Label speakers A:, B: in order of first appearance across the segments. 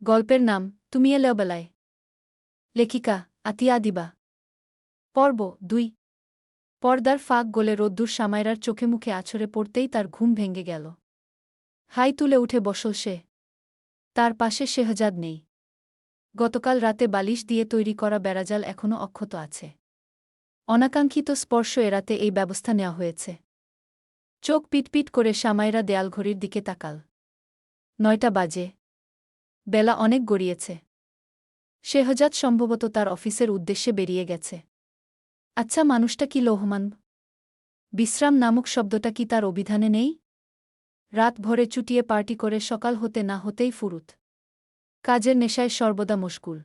A: গল্পের নাম তুমি এলেও বেলায়। লেখিকা আতিয়া দিবা। পর্ব ২। পর্দার ফাঁক গলে রোদ্দুর সামাইরার চোখে মুখে আছড়ে পড়তেই তার ঘুম ভেঙে গেল। হাই তুলে উঠে বসল সে। তার পাশে শেহজাদ নেই। গতকাল রাতে বালিশ দিয়ে তৈরি করা বেড়াজাল এখনও অক্ষত আছে। অনাকাঙ্ক্ষিত স্পর্শ এড়াতে এই ব্যবস্থা নেওয়া হয়েছে। চোখ পিটপিট করে সামাইরা দেয়ালঘড়ির দিকে তাকাল। ৯টা বাজে। বেলা অনেক গড়িয়েছে। শেহজাদ সম্ভবত তার অফিসের উদ্দেশ্যে বেরিয়ে গেছে। আচ্ছা, মানুষটা কি লোহমান? বিশ্রাম নামক শব্দটা কি তার অভিধানে নেই? রাত ভরে চুটিয়ে পার্টি করে সকাল হতে না হতেই ফুরুত। কাজের নেশায় সর্বদা মশগুল।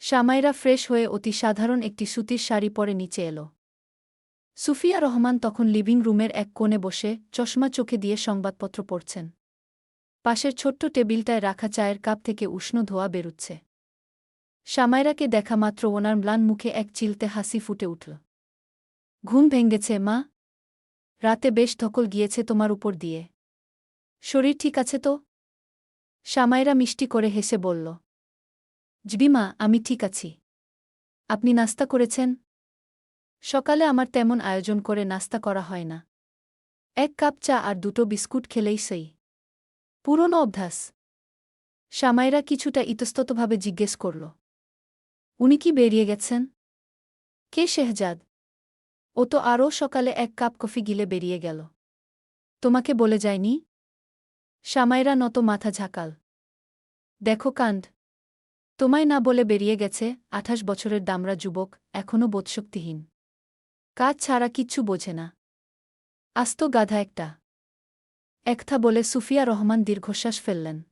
A: সামাইরা ফ্রেশ হয়ে অতি সাধারণ একটি সুতির শাড়ি পরে নিচে এল। সুফিয়া রহমান তখন লিভিং রুমের এক কোণে বসে চশমা চোখে দিয়ে সংবাদপত্র পড়ছেন। পাশের ছোট্ট টেবিলটায় রাখা চায়ের কাপ থেকে উষ্ণ ধোঁয়া বেরুচ্ছে। সামাইরাকে দেখা মাত্র ওনার ম্লান মুখে এক চিলতে হাসি ফুটে উঠল। ঘুম ভেঙেছে মা? রাতে বেশ ধকল গিয়েছে তোমার উপর দিয়ে। শরীর ঠিক আছে তো? সামাইরা মিষ্টি করে হেসে বলল। মা, আমি ঠিক আছি। আপনি নাস্তা করেছেন? সকালে আমার তেমন আয়োজন করে নাস্তা করা হয় না। এক কাপ চা আর দুটো বিস্কুট খেলেই সেই। পুরনো অভ্যাস। সামাইরা কিছুটা ইতস্ততভাবে জিজ্ঞেস করল। উনি কি বেরিয়ে গেছেন? কে শেহজাদ? ও তো আরও সকালে এক কাপ কফি গিলে বেরিয়ে গেল। তোমাকে বলে যায়নি? সামাইরা নত মাথা ঝাঁকাল। দেখো কাণ্ড। তোমায় না বলে বেরিয়ে গেছে ২৮ বছরের দামড়া যুবক, এখনও বোধশক্তিহীন। কাজ ছাড়া কিচ্ছু বোঝে না। আস্ত গাধা একটা। একথা বলে সুফিয়া রহমান দীর্ঘশ্বাস ফেললেন।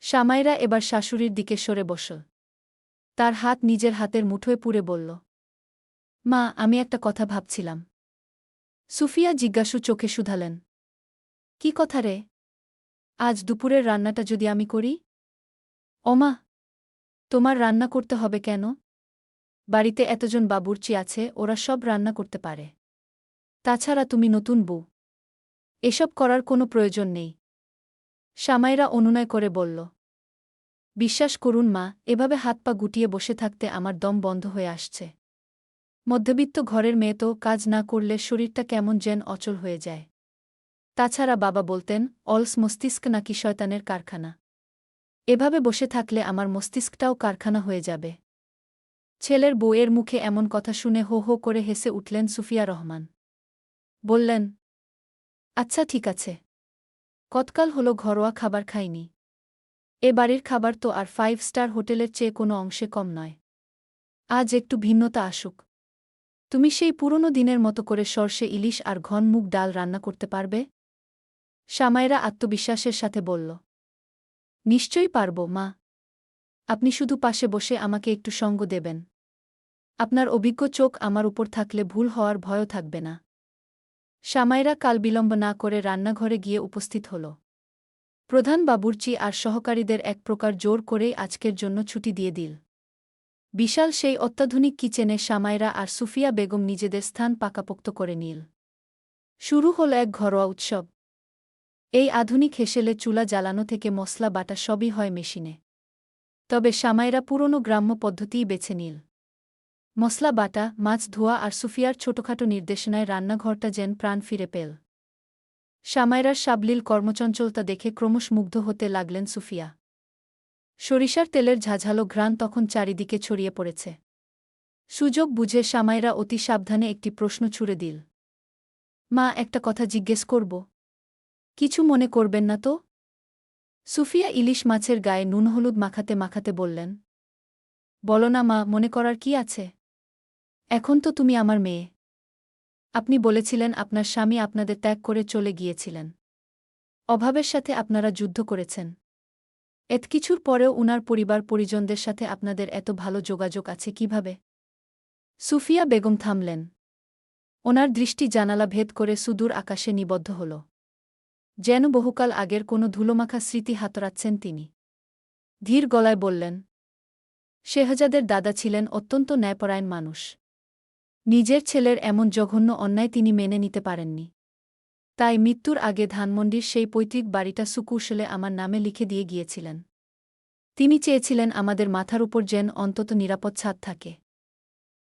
A: সামাইরা এবার শাশুড়ির দিকে সরে বসল। তার হাত নিজের হাতের মুঠোয় পুরে বলল। মা, আমি একটা কথা ভাবছিলাম। সুফিয়া জিজ্ঞাসু চোখে শুধালেন। কি কথা রে? আজ দুপুরের রান্নাটা যদি আমি করি? ওমা, তোমার রান্না করতে হবে কেন? বাড়িতে এতজন বাবুর্চি আছে, ওরা সব রান্না করতে পারে। তাছাড়া তুমি নতুন বউ। এসব করার কোনো প্রয়োজন নেই। সামাইরা অনুনয় করে বলল। বিশ্বাস করুন মা, এভাবে হাত পা গুটিয়ে বসে থাকতে আমার দম বন্ধ হয়ে আসছে। মধ্যবিত্ত ঘরের মেয়ে তো কাজ না করলে শরীরটা কেমন যেন অচল হয়ে যায়। তাছাড়া বাবা বলতেন, অলস মস্তিষ্ক নাকি শয়তানের কারখানা। এভাবে বসে থাকলে আমার মস্তিষ্কটাও কারখানা হয়ে যাবে। ছেলের বউয়ের মুখে এমন কথা শুনে হো হো করে হেসে উঠলেন সুফিয়া রহমান। বললেন, আচ্ছা ঠিক আছে। কতকাল হলো ঘরোয়া খাবার খাইনি। এ বাড়ির খাবার তো আর 5 স্টার হোটেলের চেয়ে কোনো অংশে কম নয়। আজ একটু ভিন্নতা আসুক। তুমি সেই পুরনো দিনের মতো করে সর্ষে ইলিশ আর ঘন মুগ ডাল রান্না করতে পারবে? সামাইরা আত্মবিশ্বাসের সাথে বলল। নিশ্চয়ই পারব মা। আপনি শুধু পাশে বসে আমাকে একটু সঙ্গ দেবেন। আপনার অভিজ্ঞ চোখ আমার উপর থাকলে ভুল হওয়ার ভয়ও থাকবে না। সামাইরা কালবিলম্ব না করে রান্নাঘরে গিয়ে উপস্থিত হল। প্রধান বাবুর্চি আর সহকারীদের এক প্রকার জোর করেই আজকের জন্য ছুটি দিয়ে দিল। বিশাল সেই অত্যাধুনিক কিচেনে সামাইরা আর সুফিয়া বেগম নিজেদের স্থান পাকাপোক্ত করে নিল। শুরু হল এক ঘরোয়া উৎসব। এই আধুনিক হেসেলে চুলা জ্বালানো থেকে মশলা বাটা সবই হয় মেশিনে। তবে সামাইরা পুরনো গ্রাম্য পদ্ধতিই বেছে নিল। মশলা বাটা, মাছ ধোয়া আর সুফিয়ার ছোটখাটো নির্দেশনায় রান্নাঘরটা যেন প্রাণ ফিরে পেল। সামাইরার সাবলীল কর্মচঞ্চলতা দেখে ক্রমশ মুগ্ধ হতে লাগলেন সুফিয়া। সরিষার তেলের ঝাঝালো ঘ্রাণ তখন চারিদিকে ছড়িয়ে পড়েছে। সুযোগ বুঝে সামাইরা অতি সাবধানে একটি প্রশ্ন ছুড়ে দিল। মা, একটা কথা জিজ্ঞেস করব? কিছু মনে করবেন না তো? সুফিয়া ইলিশ মাছের গায়ে নুন হলুদ মাখাতে মাখাতে বললেন। বলো না মা, মনে করার কি আছে? এখন তো তুমি আমার মেয়ে। আপনি বলেছিলেন আপনার স্বামী আপনাদের ত্যাগ করে চলে গিয়েছিলেন। অভাবের সাথে আপনারা যুদ্ধ করেছেন। এত কিছুর পরেও উনার পরিবার পরিজনদের সাথে আপনাদের এত ভালো যোগাযোগ আছে কিভাবে? সুফিয়া বেগম থামলেন। ওনার দৃষ্টি জানালা ভেদ করে সুদূর আকাশে নিবদ্ধ হল। যেন বহুকাল আগের কোনো ধুলোমাখা স্মৃতি হাতড়াচ্ছেন তিনি। ধীর গলায় বললেন। শেহজাদের দাদা ছিলেন অত্যন্ত ন্যায়পরায়ণ মানুষ। নিজের ছেলের এমন জঘন্য অন্যায় তিনি মেনে নিতে পারেননি। তাই মৃত্যুর আগে ধানমন্ডির সেই পৈতৃক বাড়িটা সুকুশলে আমার নামে লিখে দিয়ে গিয়েছিলেন। তিনি চেয়েছিলেন আমাদের মাথার উপর যেন অন্তত নিরাপদ ছাদ থাকে।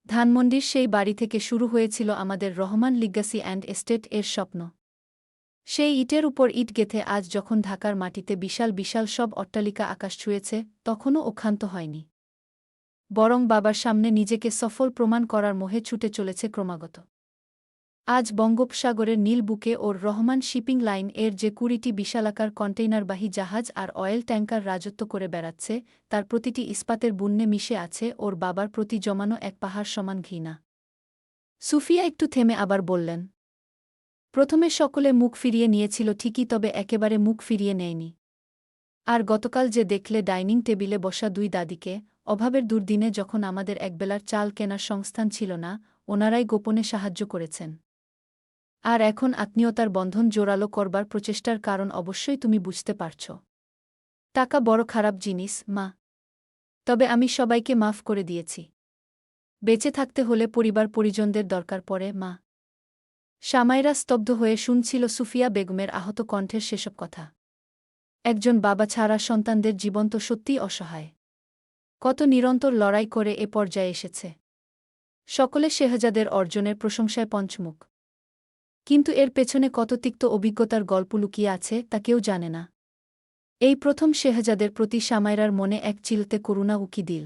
A: ধানমন্ডির সেই বাড়ি থেকে শুরু হয়েছিল আমাদের রহমান লিগ্যাসি অ্যান্ড এস্টেট এর স্বপ্ন। সেই ইটের উপর ইট গেঁথে আজ যখন ঢাকার মাটিতে বিশাল বিশাল সব অট্টালিকা আকাশ ছুঁয়েছে, তখনও ও ক্ষান্ত হয়নি। বরং বাবার সামনে নিজেকে সফল প্রমাণ করার মোহে ছুটে চলেছে ক্রমাগত। আজ বঙ্গোপসাগরের নীল বুকে ওর রহমান শিপিং লাইন এর যে ২০টি বিশালাকার কন্টেইনারবাহী জাহাজ আর অয়েল ট্যাঙ্কার রাজত্ব করে বেড়াচ্ছে, তার প্রতিটি ইস্পাতের বুন্নে মিশে আছে ওর বাবার প্রতি জমানো এক পাহাড় সমান ঘৃণা। সুফিয়া একটু থেমে আবার বললেন, প্রথমে সকলে মুখ ফিরিয়ে নিয়েছিল ঠিকই, তবে একেবারে মুখ ফিরিয়ে নেয়নি। আর গতকাল যে দেখলে ডাইনিং টেবিলে বসা দুই দাদিকে, অভাবের দুর্দিনে যখন আমাদের একবেলার চাল কেনার সংস্থান ছিল না, ওনারাই গোপনে সাহায্য করেছেন। আর এখন আত্মীয়তার বন্ধন জোরালো করবার প্রচেষ্টার কারণ অবশ্যই তুমি বুঝতে পারছ। টাকা বড় খারাপ জিনিস, মা। তবে আমি সবাইকে মাফ করে দিয়েছি। বেঁচে থাকতে হলে পরিবার পরিজনদের দরকার পড়ে, মা। সামাইরা স্তব্ধ হয়ে শুনছিল সুফিয়া বেগমের আহত কণ্ঠের সেসব কথা। একজন বাবা ছাড়া সন্তানদের জীবন তো সত্যিই অসহায়। কত নিরন্তর লড়াই করে এ পর্যায়ে এসেছে। সকলে শেহজাদের অর্জনের প্রশংসায় পঞ্চমুখ। কিন্তু এর পেছনে কত তিক্ত অভিজ্ঞতার গল্প লুকিয়ে আছে তা কেউ জানে না। এই প্রথম শেহজাদের প্রতি সামাইরার মনে এক চিলতে করুণা উকি দিল।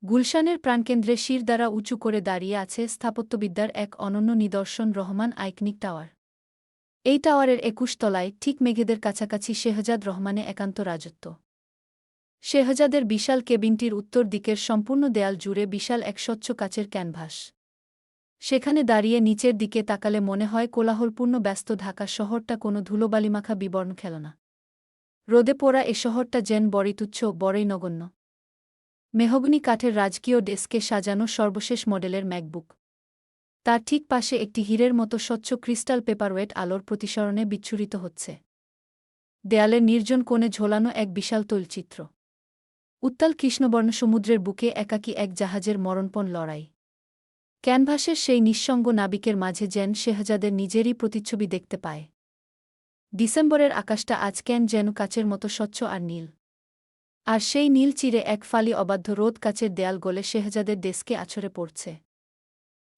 A: গুলশানের প্রাণকেন্দ্রে শির দ্বারা উঁচু করে দাঁড়িয়ে আছে স্থাপত্যবিদ্যার এক অনন্য নিদর্শন, রহমান আইকনিক টাওয়ার। এই টাওয়ারের ২১ তলায় ঠিক মেঘেদের কাছাকাছি শেহজাদ রহমানে একান্ত রাজত্ব। শেহজাদের বিশাল কেবিনটির উত্তর দিকের সম্পূর্ণ দেয়াল জুড়ে বিশাল এক স্বচ্ছ কাচের ক্যানভাস। সেখানে দাঁড়িয়ে নিচের দিকে তাকালে মনে হয় কোলাহলপূর্ণ ব্যস্ত ঢাকা শহরটা কোনো ধুলোবালিমাখা বিবর্ণ খেলনা। রোদে পোড়া এ শহরটা যেন বড়ই তুচ্ছ, বড়ই নগণ্য। মেহগনি কাঠের রাজকীয় ডেস্কে সাজানো সর্বশেষ মডেলের ম্যাকবুক। তার ঠিক পাশে একটি হীরের মতো স্বচ্ছ ক্রিস্টাল পেপারওয়েট আলোর প্রতিসরণে বিচ্ছুরিত হচ্ছে। দেয়ালের নির্জন কোণে ঝোলানো এক বিশাল তৈলচিত্র। উত্তাল কৃষ্ণবর্ণ সমুদ্রের বুকে একাকী এক জাহাজের মরণপণ লড়াই। ক্যানভাসের সেই নিঃসঙ্গ নাবিকের মাঝে যেন শেহজাদের নিজেরই প্রতিচ্ছবি দেখতে পায়। ডিসেম্বরের আকাশটা আজ কেন যেন কাচের মতো স্বচ্ছ আর নীল। আর সেই নীল চিরে এক ফালি অবাধ্য রোদ কাচের দেয়াল গলে শেহজাদের ডেস্কে আছড়ে পড়ছে।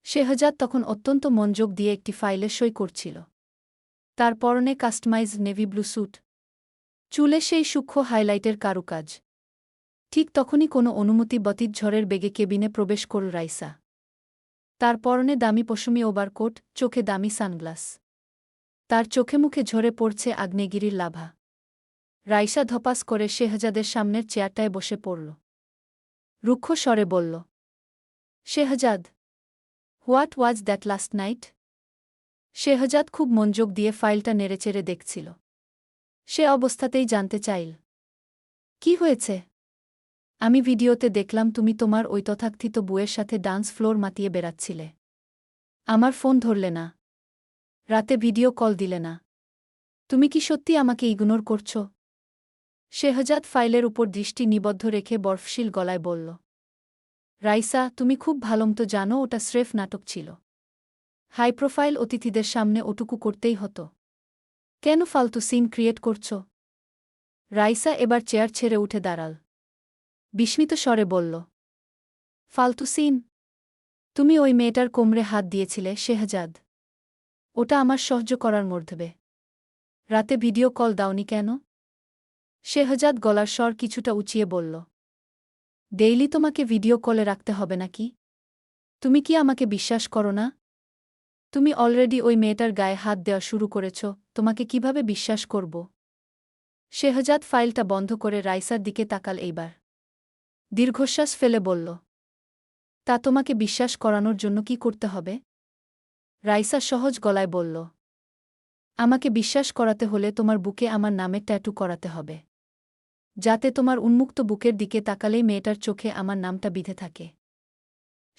A: শেহজাদ তখন অত্যন্ত মনোযোগ দিয়ে একটি ফাইলে সই করছিল। তার পরনে কাস্টমাইজ নেভি ব্লু স্যুট, চুলে সেই সূক্ষ্ম হাইলাইটের কারুকাজ। ঠিক তখনই কোনো অনুমতি ব্যতীত ঝড়ের বেগে কেবিনে প্রবেশ করল রাইসা। তার পরনে দামি পশমি ওভারকোট, চোখে দামি সানগ্লাস। তার চোখে মুখে ঝরে পড়ছে আগ্নেয়গিরির লাভা। রাইসা ধপাস করে শেহজাদের সামনের চেয়ারটায় বসে পড়ল। রুক্ষ স্বরে বলল, Shehzad, what was that last night? Shehzad খুব মনোযোগ দিয়ে ফাইলটা নেড়েচেড়ে দেখছিল। সে অবস্থাতেই জানতে চাইল, কি হয়েছে? আমি ভিডিওতে দেখলাম তুমি তোমার ওই তথাকথিত বুয়ের সাথে ডান্স ফ্লোর মাতিয়ে বেড়াচ্ছিলে। আমার ফোন ধরলে না, রাতে ভিডিও কল দিলে না। তুমি কি সত্যি আমাকে ইগনোর করছ? শেহজাদ ফাইলের উপর দৃষ্টি নিবদ্ধ রেখে বরফশীল গলায় বলল, রাইসা, তুমি খুব ভালোমতো জানো ওটা স্রেফ নাটক ছিল। হাই প্রোফাইল অতিথিদের সামনে ওটুকু করতেই হতো। কেন ফালতু সিন ক্রিয়েট করছ? রাইসা এবার চেয়ার ছেড়ে উঠে দাঁড়াল। বিস্মিত স্বরে বলল, ফালতু সিন? তুমি ওই মেয়েটার কোমরে হাত দিয়েছিলে শেহজাদ। ওটা আমার সহ্য করার মধ্যে। রাতে ভিডিও কল দাওনি কেন? শেহজাদ গলার স্বর কিছুটা উঁচিয়ে বলল, ডেইলি তোমাকে ভিডিও কলে রাখতে হবে নাকি? তুমি কি আমাকে বিশ্বাস করো না? তুমি অলরেডি ওই মেয়েটার গায়ে হাত দেওয়া শুরু করেছ, তোমাকে কিভাবে বিশ্বাস করব? শেহজাদ ফাইলটা বন্ধ করে রাইসার দিকে তাকাল এইবার। দীর্ঘশ্বাস ফেলে বলল, তা তোমাকে বিশ্বাস করানোর জন্য কি করতে হবে? রাইসা সহজ গলায় বলল, আমাকে বিশ্বাস করাতে হলে তোমার বুকে আমার নামে ট্যাটু করাতে হবে, যাতে তোমার উন্মুক্ত বুকের দিকে তাকালেই মেয়েটার চোখে আমার নামটা বিঁধে থাকে।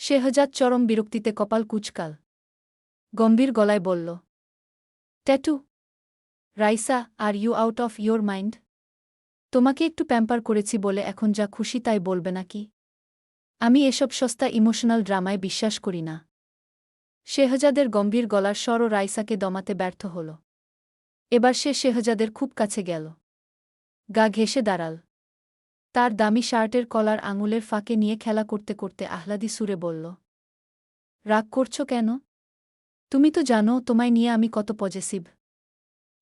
A: শেহজাদ চরম বিরক্তিতে কপাল কুঁচকাল। গম্ভীর গলায় বলল, tattoo? Raisa, are you out of your mind? তোমাকে একটু প্যাম্পার করেছি বলে এখন যা খুশি তাই বলবে নাকি? আমি এসব সস্তা ইমোশনাল ড্রামায় বিশ্বাস করি না। শেহজাদের গম্ভীর গলার স্বরও রাইসাকে দমাতে ব্যর্থ হল। এবার সে শেহজাদের খুব কাছে গেল। গা ঘেঁষে দাঁড়াল। তার দামি শার্টের কলার আঙুলের ফাঁকে নিয়ে খেলা করতে করতে আহ্লাদী সুরে বলল, রাগ করছো কেন? তুমি তো জানো তোমায় নিয়ে আমি কত পজেসিভ।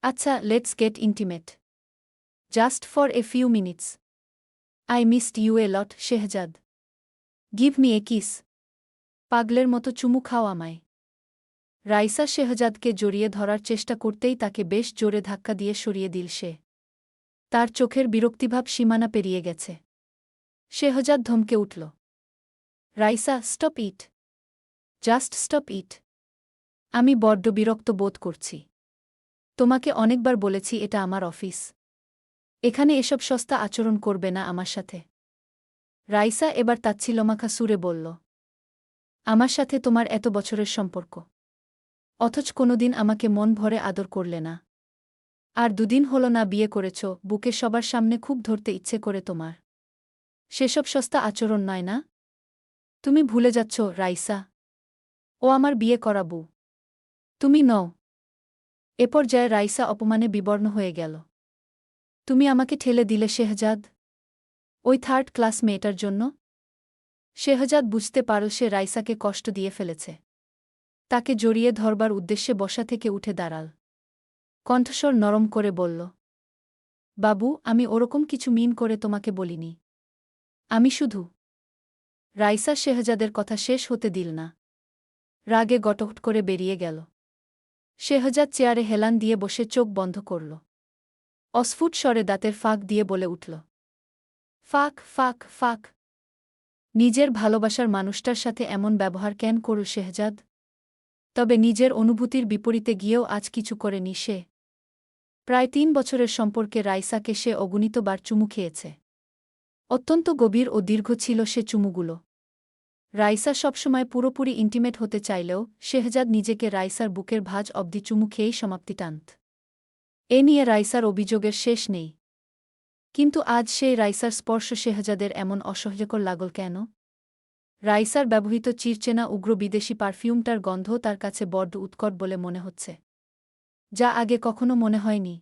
A: আচ্ছা, let's get intimate. Just for a few minutes. I missed you a lot, Shehzad. Give me a kiss. পাগলের মতো চুমু খাও আমায়। রাইসা শেহজাদকে জড়িয়ে ধরার চেষ্টা করতেই তাকে বেশ জোরে ধাক্কা দিয়ে সরিয়ে দিল সে। তার চোখের বিরক্তিভাব সীমানা পেরিয়ে গেছে। শেহজাদ ধমকে উঠল, Raisa, stop it. Just stop it. আমি বড্ড বিরক্ত বোধ করছি। তোমাকে অনেকবার বলেছি এটা আমার অফিস। এখানে এসব সস্তা আচরণ করবে না আমার সাথে। রাইসা এবার তাচ্ছিল্যমাখা সুরে বলল, আমার সাথে তোমার এত বছরের সম্পর্ক, অথচ কোনোদিন আমাকে মন ভরে আদর করলে না। আর দুদিন হলো না বিয়ে করেছ, বুকে সবার সামনে খুব ধরতে ইচ্ছে করে তোমার। সেসব সস্তা আচরণ নয় না? তুমি ভুলে যাচ্ছ রাইসা, ও আমার বিয়ে করা বউ, তুমি নও। এ পর্যায়ে রাইসা অপমানে বিবর্ণ হয়ে গেল। তুমি আমাকে ঠেলে দিলে শেহজাদ, ওই থার্ড ক্লাস মেয়েটার জন্য? শেহজাদ বুঝতে পারল সে রাইসাকে কষ্ট দিয়ে ফেলেছে। তাকে জড়িয়ে ধরবার উদ্দেশ্যে বসা থেকে উঠে দাঁড়াল। কণ্ঠস্বর নরম করে বলল, বাবু, আমি ওরকম কিছু মিন করে তোমাকে বলিনি। আমি শুধু। রাইসা শেহজাদের কথা শেষ হতে দিল না। রাগে গটগট করে বেরিয়ে গেল। শেহজাদ চেয়ারে হেলান দিয়ে বসে চোখ বন্ধ করল। অস্ফুট স্বরে দাঁতের ফাঁক দিয়ে বলে উঠল, ফাঁক, ফাঁক, ফাঁক। নিজের ভালোবাসার মানুষটার সাথে এমন ব্যবহার কেন করল শেহজাদ? তবে নিজের অনুভূতির বিপরীতে গিয়েও আজ কিছু করেনি সে। প্রায় ৩ বছরের সম্পর্কে রাইসাকে সে অগণিতবার চুমু খেয়েছে। অত্যন্ত গভীর ও দীর্ঘ ছিল সে চুমুগুলো। রাইসা সবসময় পুরোপুরি ইন্টিমেট হতে চাইলেও শেহজাদ নিজেকে রাইসার বুকের ভাঁজ অবধি চুমু খেয়েই সমাপ্তি টানত। এ নিয়ে রাইসার অভিযোগের শেষ নেই। কিন্তু আজ সেই রাইসার স্পর্শ শেহজাদের এমন অসহ্যকর লাগল কেন? রাইসার ব্যবহৃত চিরচেনা উগ্র বিদেশি পারফিউমটার গন্ধ তার কাছে বড্ড উৎকট বলে মনে হচ্ছে, যা আগে কখনো মনে হয়নি।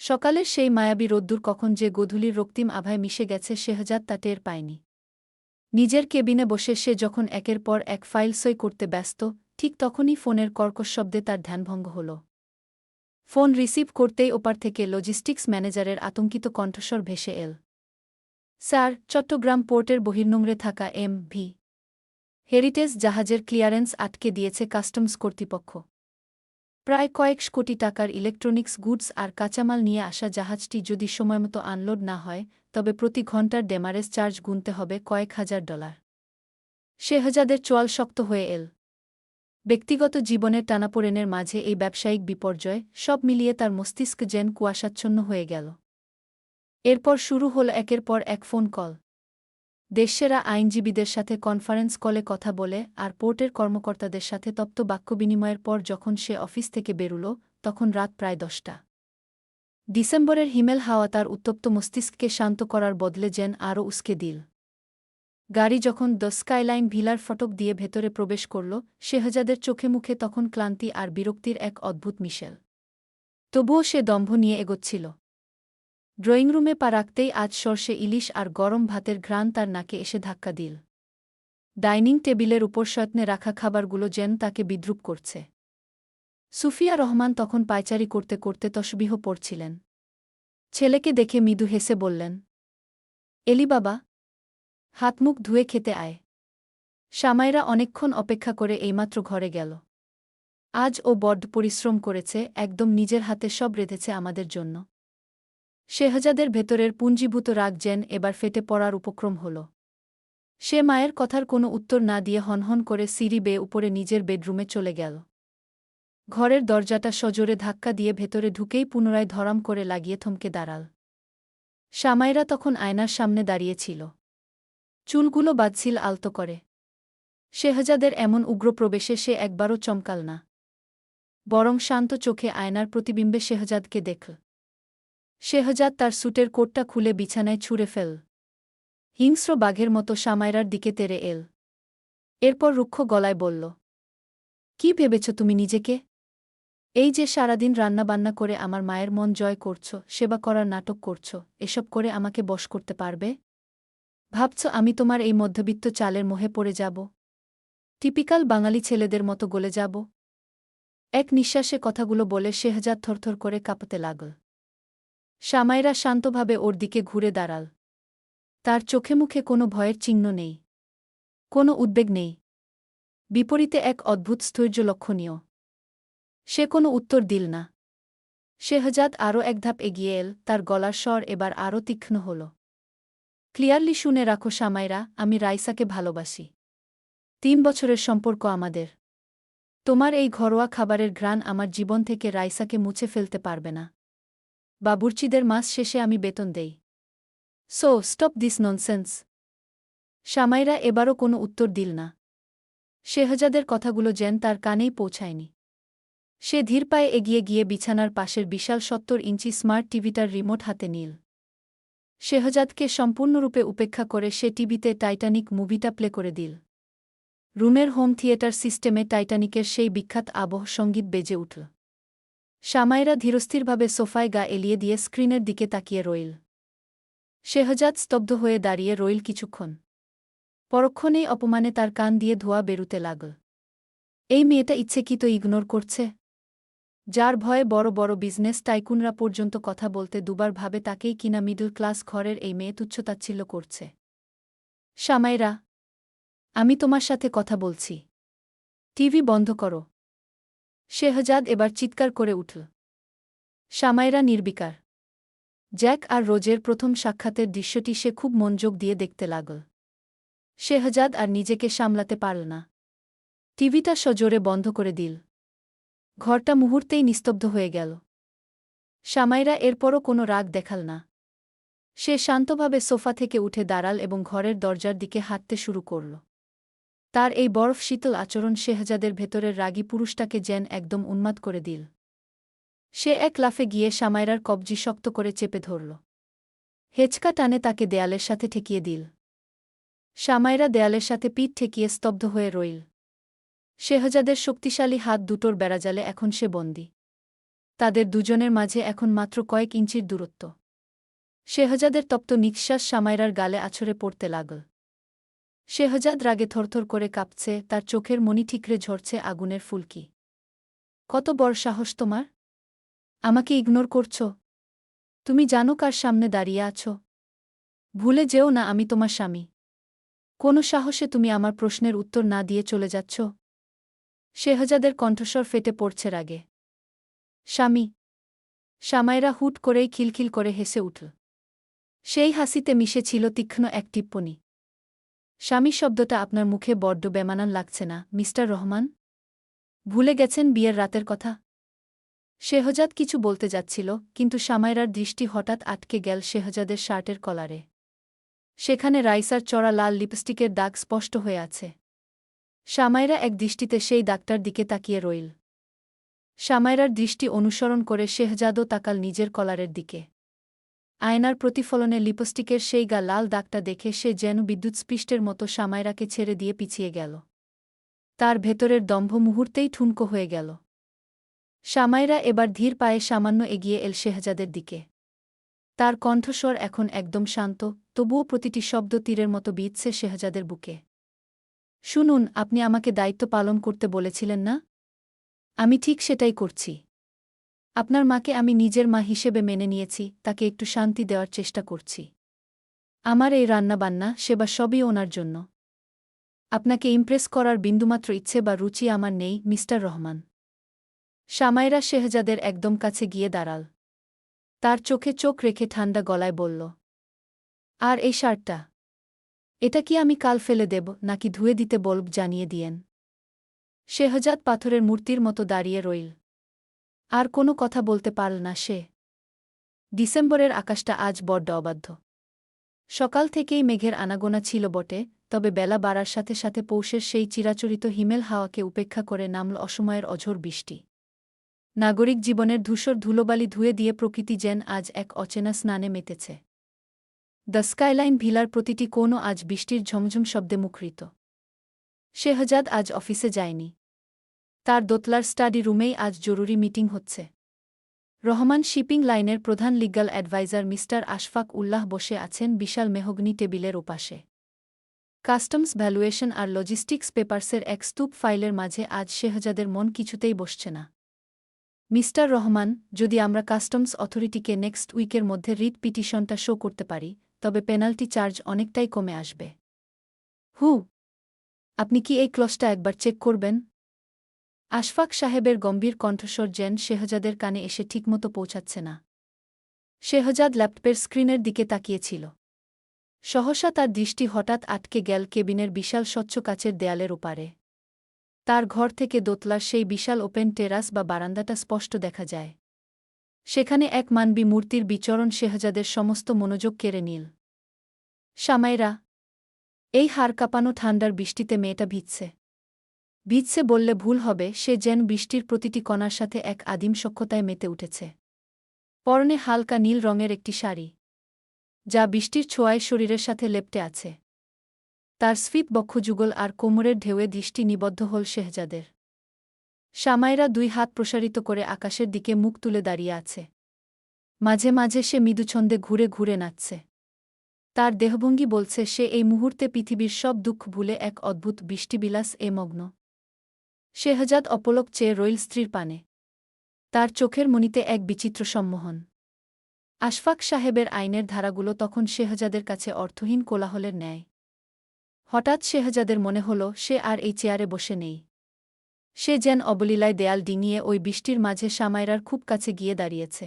A: সকালের সেই মায়াবী রোদ্দুর কখন যে গোধূলির রক্তিম আভায় মিশে গেছে শেহজাদ তা টের পায়নি। নিজের কেবিনে বসে সে যখন একের পর এক ফাইল সই করতে ব্যস্ত, ঠিক তখনই ফোনের কর্কশ শব্দে তার ধ্যানভঙ্গ হল। ফোন রিসিভ করতেই ওপার থেকে লজিস্টিক্স ম্যানেজারের আতঙ্কিত কণ্ঠস্বর ভেসে এল, স্যার, চট্টগ্রাম পোর্টের বহির্নোঙরে থাকা এম.ভি. হেরিটেজ জাহাজের ক্লিয়ারেন্স আটকে দিয়েছে কাস্টমস কর্তৃপক্ষ। প্রায় কয়েকশ কোটি টাকার ইলেকট্রনিক্স গুডস আর কাঁচামাল নিয়ে আসা জাহাজটি যদি সময়মতো আনলোড না হয়, তবে প্রতি ঘণ্টার ডেমারেজ চার্জ গুনতে হবে কয়েক হাজার ডলার। শেহজাদের চোয়াল শক্ত হয়ে এল। ব্যক্তিগত জীবনের টানাপোড়েনের মাঝে এই ব্যবসায়িক বিপর্যয়, সব মিলিয়ে তার মস্তিষ্ক যেন কুয়াশাচ্ছন্ন হয়ে গেল। এরপর শুরু হল একের পর এক ফোন কল। দেশসেরা আইনজীবীদের সাথে কনফারেন্স কলে কথা বলে আর পোর্টের কর্মকর্তাদের সাথে তপ্ত বাক্যবিনিময়ের পর যখন সে অফিস থেকে বেরুল, তখন রাত প্রায় 10টা। ডিসেম্বরের হিমেল হাওয়া তার উত্তপ্ত মস্তিষ্ককে শান্ত করার বদলে যেন আরও উস্কে দিল। গাড়ি যখন দ্য স্কাইলাইন ভিলার ফটক দিয়ে ভেতরে প্রবেশ করল, শেহজাদের চোখে মুখে তখন ক্লান্তি আর বিরক্তির এক অদ্ভুত মিশেল। তবুও সে দম্ভ নিয়ে এগোচ্ছিল। ড্রয়িংরুমে পা রাখতেই আজ সর্ষে ইলিশ আর গরম ভাতের ঘ্রাণ তার নাকে এসে ধাক্কা দিল। ডাইনিং টেবিলের উপর যত্নে রাখা খাবারগুলো যেন তাকে বিদ্রূপ করছে। সুফিয়া রহমান তখন পায়চারি করতে করতে তসবিহ পড়ছিলেন। ছেলেকে দেখে মৃদু হেসে বললেন, এলি বাবা, হাতমুখ ধুয়ে খেতে আয়। শামাইরা অনেকক্ষণ অপেক্ষা করে এইমাত্র ঘরে গেল। আজ ও বড্ড পরিশ্রম করেছে, একদম নিজের হাতে সব রেঁধেছে আমাদের জন্য। শেহজাদের ভেতরের পুঞ্জীভূত রাগ যেন এবার ফেটে পড়ার উপক্রম হল। সে মায়ের কথার কোনো উত্তর না দিয়ে হনহন করে সিঁড়ি বেয়ে উপরে নিজের বেডরুমে চলে গেল। ঘরের দরজাটা সজোরে ধাক্কা দিয়ে ভেতরে ঢুকেই পুনরায় ধরাম করে লাগিয়ে থমকে দাঁড়াল। শামাইরা তখন আয়নার সামনে দাঁড়িয়েছিল। চুলগুলো বাজছিল আলতো করে। শেহজাদের এমন উগ্র প্রবেশে সে একবারও চমকাল না, বরং শান্ত চোখে আয়নার প্রতিবিম্বে শেহজাদকে দেখল। শেহজাদ তার স্যুটের কোটটা খুলে বিছানায় ছুঁড়ে ফেল। হিংস্র বাঘের মতো শামাইরার দিকে তেড়ে এল। এরপর রুক্ষ গলায় বলল, কি ভেবেছ তুমি নিজেকে? এই যে সারাদিন রান্নাবান্না করে আমার মায়ের মন জয় করছ, সেবা করার নাটক করছ, এসব করে আমাকে বশ করতে পারবে? ভাবছ আমি তোমার এই মধ্যবিত্ত চালের মোহে পড়ে যাব? টিপিক্যাল বাঙালি ছেলেদের মতো গলে যাব? এক নিঃশ্বাসে কথাগুলো বলে শেহজাদ থরথর করে কাঁপতে লাগল। সামাইরা শান্তভাবে ওর দিকে ঘুরে দাঁড়াল। তার চোখে মুখে কোনো ভয়ের চিহ্ন নেই, কোনো উদ্বেগ নেই। বিপরীতে এক অদ্ভুত স্থৈর্য লক্ষণীয়। সে কোনো উত্তর দিল না। শেহজাদ আরও এক ধাপ এগিয়ে এল, তার গলার স্বর এবার আরও তীক্ষ্ণ হল। ক্লিয়ারলি শুনে রাখো সামাইরা, আমি রাইসাকে ভালোবাসি। 3 বছরের সম্পর্ক আমাদের। তোমার এই ঘরোয়া খাবারের ঘ্রাণ আমার জীবন থেকে রাইসাকে মুছে ফেলতে পারবে না। বাবুর্চিদের মাস শেষে আমি বেতন দেই। So stop this nonsense. Samaira এবারও কোনো উত্তর দিল না। শেহজাদের কথাগুলো যেন তার কানেই পৌঁছায়নি। সে ধীর পায়ে এগিয়ে গিয়ে বিছানার পাশের বিশাল 70 ইঞ্চি স্মার্ট টিভিটার রিমোট হাতে নিল। শেহজাদকে সম্পূর্ণরূপে উপেক্ষা করে সে টিভিতে টাইটানিক মুভিটা প্লে করে দিল। রুমের হোম থিয়েটার সিস্টেমে টাইটানিকের সেই বিখ্যাত আবহ সঙ্গীত বেজে উঠল। সামাইরা ধীরস্থিরভাবে সোফায় গা এলিয়ে দিয়ে স্ক্রিনের দিকে তাকিয়ে রইল। শেহজাদ স্তব্ধ হয়ে দাঁড়িয়ে রইল কিছুক্ষণ। পরক্ষণেই অপমানে তার কান দিয়ে ধোঁয়া বেরুতে লাগল। এই মেয়েটা ইচ্ছেকৃত ইগনোর করছে। যার ভয়ে বড় বড় বিজনেস টাইকুনরা পর্যন্ত কথা বলতে দুবার ভাবে তাকেই কিনা মিডল ক্লাস ঘরের এই মেয়ে তুচ্ছতাচ্ছিল্য করছে। সামাইরা, আমি তোমার সাথে কথা বলছি। টিভি বন্ধ করো। শেহজাদ এবার চিৎকার করে উঠল। সামাইরা নির্বিকার। জ্যাক আর রোজের প্রথম সাক্ষাতের দৃশ্যটি সে খুব মনোযোগ দিয়ে দেখতে লাগল। শেহজাদ আর নিজেকে সামলাতে পারল না। টিভিটা সজোরে বন্ধ করে দিল। ঘরটা মুহূর্তেই নিস্তব্ধ হয়ে গেল। সামাইরা এরপরও কোনো রাগ দেখাল না। সে শান্তভাবে সোফা থেকে উঠে দাঁড়াল এবং ঘরের দরজার দিকে হাঁটতে শুরু করল। তার এই বরফ শীতল আচরণ শেহজাদের ভেতরের রাগী পুরুষটাকে যেন একদম উন্মাদ করে দিল। সে এক লাফে গিয়ে সামাইরার কবজি শক্ত করে চেপে ধরল। হেঁচকা টানে তাকে দেয়ালের সাথে ঠেকিয়ে দিল। সামাইরা দেয়ালের সাথে পিঠ ঠেকিয়ে স্তব্ধ হয়ে রইল। শেহজাদের শক্তিশালী হাত দুটোর বেড়াজালে এখন সে বন্দী। তাদের দুজনের মাঝে এখন মাত্র কয়েক ইঞ্চির দূরত্ব। শেহজাদের তপ্ত নিঃশ্বাস সামাইরার গালে আছড়ে পড়তে লাগল। শেহজাদ রাগে থরথর করে কাঁপছে, তার চোখের মণি ঠিকরে ঝরছে আগুনের ফুলকি। কত বড় সাহস তোমার! আমাকে ইগনোর করছ? তুমি জানো কার সামনে দাঁড়িয়ে আছো? ভুলে যেও না আমি তোমার স্বামী। কোনো সাহসে তুমি আমার প্রশ্নের উত্তর না দিয়ে চলে যাচ্ছ? শেহজাদের কণ্ঠস্বর ফেটে পড়ছে রাগে। স্বামী! সামাইরা হুট করেই খিলখিল করে হেসে উঠল। সেই হাসিতে মিশে ছিল তীক্ষ্ণ এক টিপ্পনী। স্বামী শব্দটা আপনার মুখে বড্ড বেমানান লাগছে না, মিস্টার রহমান? ভুলে গেছেন বিয়ের রাতের কথা? শেহজাদ কিছু বলতে যাচ্ছিল, কিন্তু সামাইরার দৃষ্টি হঠাৎ আটকে গেল শেহজাদের শার্টের কলারে। সেখানে রাইসার চড়া লাল লিপস্টিকের দাগ স্পষ্ট হয়ে আছে। সামাইরা এক দৃষ্টিতে সেই দাগটার দিকে তাকিয়ে রইল। সামাইরার দৃষ্টি অনুসরণ করে শেহজাদও তাকাল নিজের কলারের দিকে। আয়নার প্রতিফলনে লিপস্টিকের সেই গা লাল দাগটা দেখে সে যেন বিদ্যুৎস্পৃষ্টের মতো সামাইরাকে ছেড়ে দিয়ে পিছিয়ে গেল। তার ভেতরের দম্ভ মুহূর্তেই ঠুনকো হয়ে গেল। সামাইরা এবার ধীর পায়ে সামান্য এগিয়ে এল শেহজাদের দিকে। তার কণ্ঠস্বর এখন একদম শান্ত, তবুও প্রতিটি শব্দ তীরের মতো বিঁধছে শেহজাদের বুকে। শুনুন, আপনি আমাকে দায়িত্ব পালন করতে বলেছিলেন না? আমি ঠিক সেটাই করছি। আপনার মাকে আমি নিজের মা হিসেবে মেনে নিয়েছি, তাকে একটু শান্তি দেওয়ার চেষ্টা করছি। আমার এই রান্নাবান্না, সেবা সবই ওনার জন্য। আপনাকে ইমপ্রেস করার বিন্দুমাত্র ইচ্ছে বা রুচি আমার নেই, মিস্টার রহমান। সামাইরা শেহজাদের একদম কাছে গিয়ে দাঁড়াল। তার চোখে চোখ রেখে ঠান্ডা গলায় বলল, আর এই শার্টটা? এটা কি আমি কাল ফেলে দেব, নাকি ধুয়ে দিতে বলব জানিয়ে দিয়েন? শেহজাদ পাথরের মূর্তির মতো দাঁড়িয়ে রইল। আর কোনো কথা বলতে পারল না সে। ডিসেম্বরের আকাশটা আজ বড্ড অবাধ্য। সকাল থেকেই মেঘের আনাগোনা ছিল বটে, তবে বেলা বাড়ার সাথে সাথে পৌষের সেই চিরাচরিত হিমেল হাওয়াকে উপেক্ষা করে নামল অসময়ের অঝোর বৃষ্টি। নাগরিক জীবনের ধূসর ধুলোবালি ধুয়ে দিয়ে প্রকৃতি যেন আজ এক অচেনা স্নানে মেতেছে। দ্য স্কাইলাইন ভিলার প্রতিটি কোণও আজ বৃষ্টির ঝমঝম শব্দে মুখরিত। শেহজাদ আজ অফিসে যায়নি। তার দোতলার স্টাডি রুমেই আজ জরুরি মিটিং হচ্ছে। রহমান শিপিং লাইনের প্রধান লিগ্যাল অ্যাডভাইজার মিস্টার আশফাক উল্লাহ বসে আছেন বিশাল মেহগনি টেবিলের ওপাশে। কাস্টমস ভ্যালুয়েশন আর লজিস্টিক্স পেপারসের এক স্তূপ ফাইলের মাঝে আজ শেহজাদের মন কিছুতেই বসছে না। মিস্টার রহমান, যদি আমরা কাস্টমস অথরিটিকে নেক্সট উইকের মধ্যে রিট পিটিশনটা শো করতে পারি, তবে পেনাল্টি চার্জ অনেকটাই কমে আসবে। আপনি কি এই ক্লজটা একবার চেক করবেন? আশফাক সাহেবের গম্ভীর কণ্ঠস্বর যেন শেহজাদের কানে এসে ঠিকমতো পৌঁছাচ্ছে না। শেহজাদ ল্যাপটপের স্ক্রিনের দিকে তাকিয়েছিল। সহসা তার দৃষ্টি হঠাৎ আটকে গেল কেবিনের বিশাল স্বচ্ছ কাচের দেয়ালের ওপারে। তার ঘর থেকে দোতলার সেই বিশাল ওপেন টেরাস বা বারান্দাটা স্পষ্ট দেখা যায়। সেখানে এক মানবী মূর্তির বিচরণ শেহজাদের সমস্ত মনোযোগ কেড়ে নিল। সামাইরা! এই হাড় কাঁপানো ঠান্ডার বৃষ্টিতে মেয়েটা ভিজছে বললে ভুল হবে, সে যেন বৃষ্টির প্রতিটি কণার সাথে এক আদিম সখ্যতায় মেতে উঠেছে। পরনে হালকা নীল রঙের একটি শাড়ি, যা বৃষ্টির ছোঁয়ায় শরীরের সাথে লেপ্টে আছে। তার স্ফীত বক্ষযুগল আর কোমরের ঢেউয়ে দৃষ্টি নিবদ্ধ হল শেহজাদের। সামাইরা দুই হাত প্রসারিত করে আকাশের দিকে মুখ তুলে দাঁড়িয়ে আছে। মাঝে মাঝে সে মৃদুছন্দে ঘুরে ঘুরে নাচছে। তার দেহভঙ্গি বলছে সে এই মুহূর্তে পৃথিবীর সব দুঃখ ভুলে এক অদ্ভুত বৃষ্টিবিলাস মগ্ন। শেহজাদ অপলক চেয়ে রইল স্ত্রীর পানে। তার চোখের মণিতে এক বিচিত্র সম্মোহন। আশফাক সাহেবের আইনের ধারাগুলো তখন শেহজাদের কাছে অর্থহীন কোলাহলের ন্যায়। হঠাৎ শেহজাদের মনে হল সে আর এই চেয়ারে বসে নেই। সে যেন অবলীলায় দেয়াল ডিঙিয়ে ওই বৃষ্টির মাঝে সামাইরার খুব কাছে গিয়ে দাঁড়িয়েছে।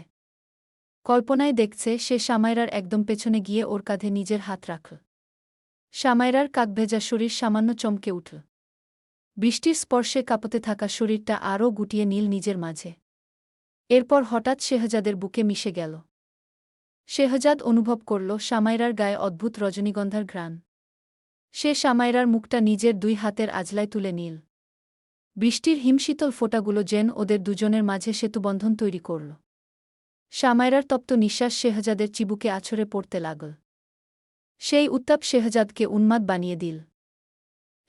A: কল্পনায় দেখছে সে সামাইরার একদম পেছনে গিয়ে ওর কাঁধে নিজের হাত রাখল। সামাইরার কাকভেজা শরীর সামান্য চমকে উঠল। বৃষ্টির স্পর্শে কাঁপতে থাকা শরীরটা আরও গুটিয়ে নীল নিজের মাঝে। এরপর হঠাৎ শেহজাদের বুকে মিশে গেল। শেহজাদ অনুভব করল সামাইরার গায়ে অদ্ভুত রজনীগন্ধার ঘ্রাণ। সে সামাইরার মুখটা নিজের দুই হাতের আজলায় তুলে নিল। বৃষ্টির হিমশীতল ফোঁটাগুলো যেন ওদের দুজনের মাঝে সেতুবন্ধন তৈরি করল। সামাইরার তপ্ত নিঃশ্বাস শেহজাদের চিবুকে আছড়ে পড়তে লাগল। সেই উত্তাপ শেহজাদকে উন্মাদ বানিয়ে দিল।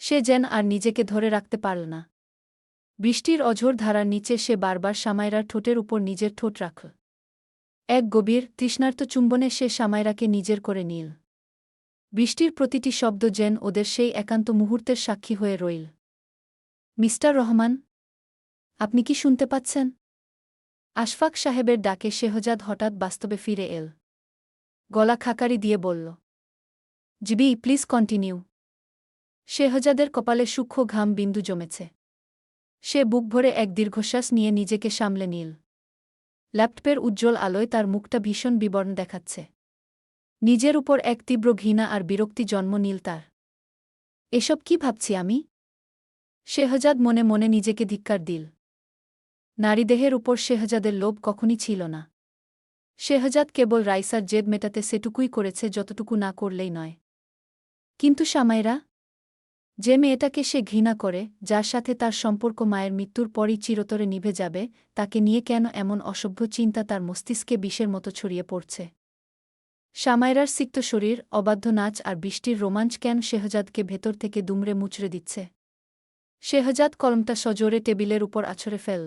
A: সে যেন আর নিজেকে ধরে রাখতে পারল না। বৃষ্টির অঝোর ধারার নিচে সে বারবার সামাইরার ঠোঁটের উপর নিজের ঠোঁট রাখল। এক গভীর তৃষ্ণার্ত চুম্বনে সে সামাইরাকে নিজের করে নিল। বৃষ্টির প্রতিটি শব্দ যেন ওদের সেই একান্ত মুহূর্তের সাক্ষী হয়ে রইল। মিস্টার রহমান, আপনি কি শুনতে পাচ্ছেন? আশফাক সাহেবের ডাকে শেহজাদ হঠাৎ বাস্তবে ফিরে এল। গলা খাকারি দিয়ে বলল, জিবি, প্লিজ কন্টিনিউ। শেহজাদের কপালে সূক্ষ্ম ঘাম বিন্দু জমেছে। সে বুক ভরে এক দীর্ঘশ্বাস নিয়ে নিজেকে সামলে নিল। ল্যাপটপের উজ্জ্বল আলোয় তার মুখটা ভীষণ বিবর্ণ দেখাচ্ছে। নিজের উপর এক তীব্র ঘৃণা আর বিরক্তি জন্ম নিল তার। এসব কি ভাবছি আমি? শেহজাদ মনে মনে নিজেকে ধিক্কার দিল। নারীদেহের উপর শেহজাদের লোভ কখনই ছিল না। শেহজাদ কেবল রাইসার জেদ মেটাতে সেটুকুই করেছে যতটুকু না করলেই নয়। কিন্তু সামাইরা, যে মেয়েটাকে সে ঘৃণা করে, যার সাথে তার সম্পর্ক মায়ের মৃত্যুর পরই চিরতরে নিভে যাবে, তাকে নিয়ে কেন এমন অসভ্য চিন্তা তার মস্তিষ্কে বিষের মতো ছড়িয়ে পড়ছে? সামাইরার সিক্ত শরীর, অবাধ্য নাচ আর বৃষ্টির রোমাঞ্চ কেন শেহজাদকে ভেতর থেকে দুমড়ে মুচড়ে দিচ্ছে? শেহজাদ কলমটা সজোরে টেবিলের উপর আছড়ে ফেল।